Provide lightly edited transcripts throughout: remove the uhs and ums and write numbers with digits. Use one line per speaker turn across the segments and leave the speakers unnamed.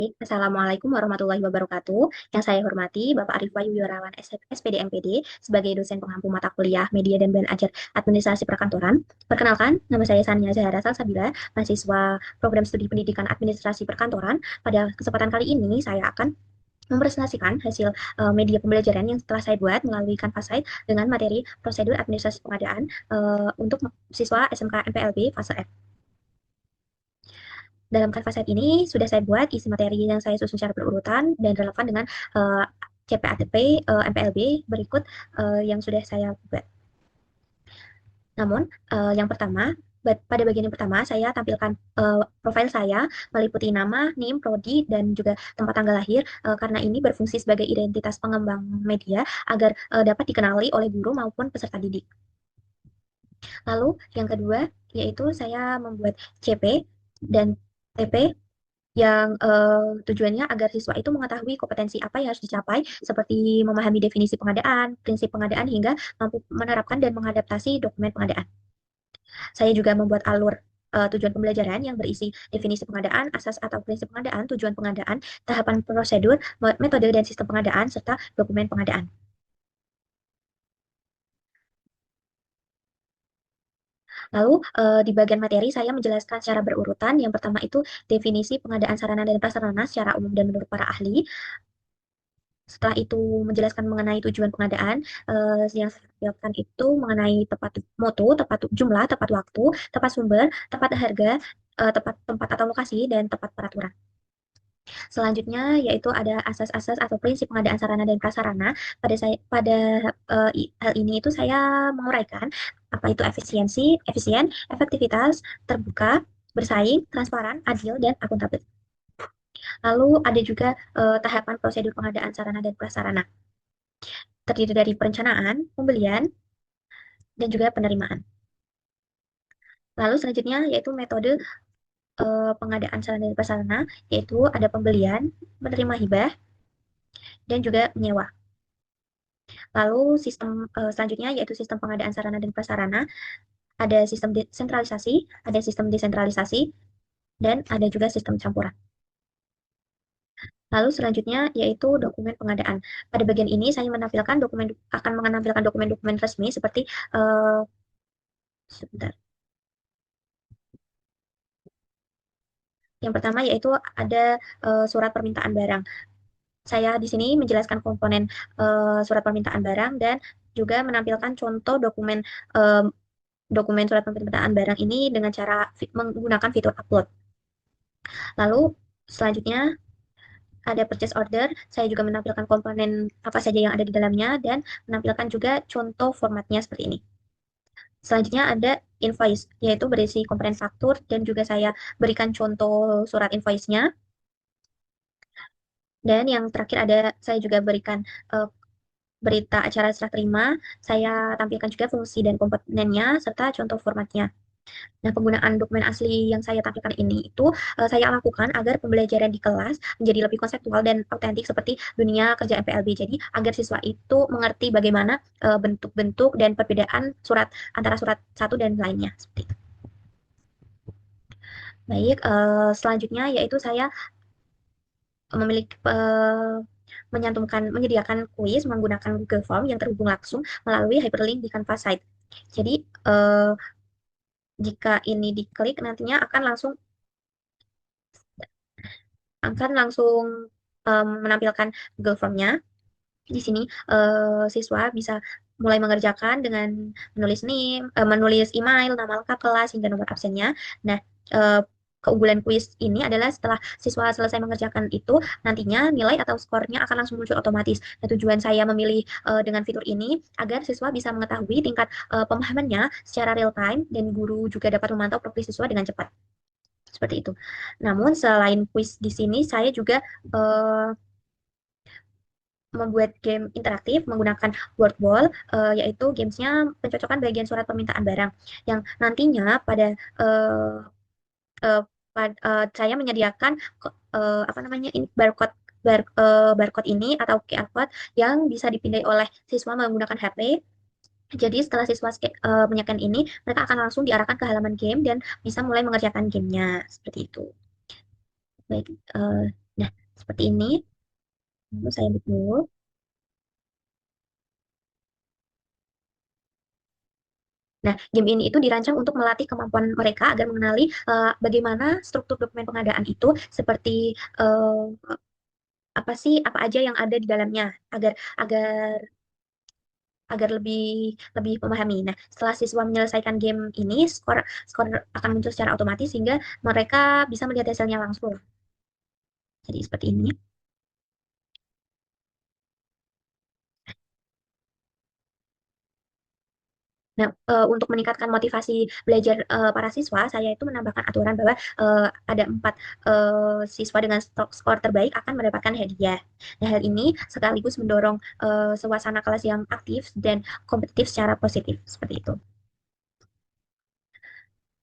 Assalamualaikum warahmatullahi wabarakatuh. Yang saya hormati Bapak Arif Wahyu Yurawan, SPD MPD, sebagai dosen pengampu mata kuliah Media dan Belajar Administrasi Perkantoran. Perkenalkan, nama saya Sania Zahara Salsabila, mahasiswa Program Studi Pendidikan Administrasi Perkantoran. Pada kesempatan kali ini, saya akan mempresentasikan hasil media pembelajaran yang telah saya buat melalui Canvasite dengan materi prosedur administrasi pengadaan untuk siswa SMK MPLB fase F. Dalam Canvasite ini sudah saya buat isi materi yang saya susun secara berurutan dan relevan dengan CPATP MPLB berikut yang sudah saya buat. Namun, yang pertama, pada bagian yang pertama, saya tampilkan profil saya, meliputi nama, NIM, prodi, dan juga tempat tanggal lahir, karena ini berfungsi sebagai identitas pengembang media agar dapat dikenali oleh guru maupun peserta didik. Lalu, yang kedua, yaitu saya membuat CP dan TP yang tujuannya agar siswa itu mengetahui kompetensi apa yang harus dicapai, seperti memahami definisi pengadaan, prinsip pengadaan, hingga mampu menerapkan dan mengadaptasi dokumen pengadaan. Saya juga membuat alur tujuan pembelajaran yang berisi definisi pengadaan, asas atau prinsip pengadaan, tujuan pengadaan, tahapan prosedur, metode dan sistem pengadaan, serta dokumen pengadaan. Lalu di bagian materi saya menjelaskan secara berurutan. Yang pertama itu definisi pengadaan sarana dan prasarana secara umum dan menurut para ahli. Setelah itu menjelaskan mengenai tujuan pengadaan, yang saya tampilkan itu mengenai tepat mutu, tepat jumlah, tepat waktu, tepat sumber, tepat harga, tepat tempat atau lokasi, dan tepat peraturan. Selanjutnya yaitu ada asas-asas atau prinsip pengadaan sarana dan prasarana. Hal ini itu saya menguraikan apa itu efisien, efektivitas, terbuka, bersaing, transparan, adil, dan akuntabel. Lalu ada juga tahapan prosedur pengadaan sarana dan prasarana. Terdiri dari perencanaan, pembelian, dan juga penerimaan. Lalu selanjutnya yaitu metode pengadaan sarana dan prasarana, yaitu ada pembelian, menerima hibah, dan juga menyewa. Lalu sistem selanjutnya yaitu sistem pengadaan sarana dan prasarana, ada sistem sentralisasi, ada sistem desentralisasi, dan ada juga sistem campuran. Lalu selanjutnya yaitu dokumen pengadaan. Pada bagian ini saya akan menampilkan dokumen-dokumen resmi seperti sebentar. Yang pertama yaitu ada surat permintaan barang. Saya di sini menjelaskan komponen surat permintaan barang dan juga menampilkan contoh dokumen surat permintaan barang ini dengan cara menggunakan fitur upload. Lalu selanjutnya ada purchase order, saya juga menampilkan komponen apa saja yang ada di dalamnya dan menampilkan juga contoh formatnya seperti ini. Selanjutnya ada invoice, yaitu berisi komponen faktur dan juga saya berikan contoh surat invoice-nya. Dan yang terakhir saya juga berikan berita acara serah terima, saya tampilkan juga fungsi dan komponennya serta contoh formatnya. Nah, penggunaan dokumen asli yang saya tampilkan ini itu saya lakukan agar pembelajaran di kelas menjadi lebih konseptual dan autentik seperti dunia kerja MPLB. Jadi, agar siswa itu mengerti bagaimana bentuk-bentuk dan perbedaan antara surat satu dan lainnya. Seperti itu. Baik, selanjutnya yaitu saya memiliki menyediakan kuis menggunakan Google Form yang terhubung langsung melalui hyperlink di Canvasite. Jadi, jika ini diklik nantinya akan langsung menampilkan Google Form-nya. Di sini siswa bisa mulai mengerjakan dengan menulis email, nama lengkap kelas, hingga nomor absennya. Nah, keunggulan kuis ini adalah setelah siswa selesai mengerjakan itu, nantinya nilai atau skornya akan langsung muncul otomatis. Nah, tujuan saya memilih dengan fitur ini agar siswa bisa mengetahui tingkat pemahamannya secara real time dan guru juga dapat memantau progres siswa dengan cepat. Seperti itu. Namun selain kuis di sini, saya juga membuat game interaktif menggunakan word wall, yaitu gamesnya pencocokan bagian surat permintaan barang yang nantinya uh, uh, saya menyediakan apa namanya ini barcode ini atau QR code yang bisa dipindai oleh siswa menggunakan HP. Jadi setelah siswa menyekan ini, mereka akan langsung diarahkan ke halaman game dan bisa mulai mengerjakan gamenya seperti itu. Baik, nah seperti ini. Lalu saya dulu. Nah, game ini itu dirancang untuk melatih kemampuan mereka agar mengenali bagaimana struktur dokumen pengadaan itu, seperti eh, apa sih, apa aja yang ada di dalamnya, agar agar agar lebih lebih memahami. Nah, setelah siswa menyelesaikan game ini, skor skor akan muncul secara otomatis sehingga mereka bisa melihat hasilnya langsung. Jadi seperti ini. Nah, untuk meningkatkan motivasi belajar para siswa, saya itu menambahkan aturan bahwa ada 4 siswa dengan skor terbaik akan mendapatkan hadiah. Nah, hal ini sekaligus mendorong suasana kelas yang aktif dan kompetitif secara positif, seperti itu.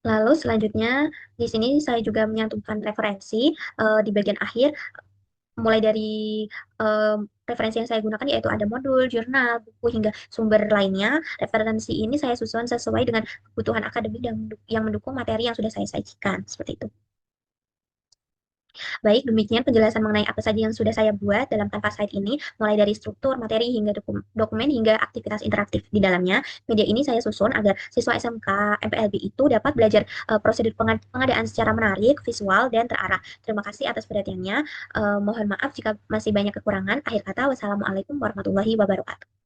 Lalu selanjutnya di sini saya juga menyantumkan referensi di bagian akhir, mulai dari eh, referensi yang saya gunakan yaitu ada modul, jurnal, buku hingga sumber lainnya. Referensi ini saya susun sesuai dengan kebutuhan akademik yang mendukung materi yang sudah saya sajikan, seperti itu. Baik, demikian penjelasan mengenai apa saja yang sudah saya buat dalam Canvas Site ini, mulai dari struktur, materi, hingga dokumen, hingga aktivitas interaktif di dalamnya. Media ini saya susun agar siswa SMK MPLB itu dapat belajar prosedur pengadaan secara menarik, visual, dan terarah. Terima kasih atas perhatiannya. Mohon maaf jika masih banyak kekurangan. Akhir kata, wassalamualaikum warahmatullahi wabarakatuh.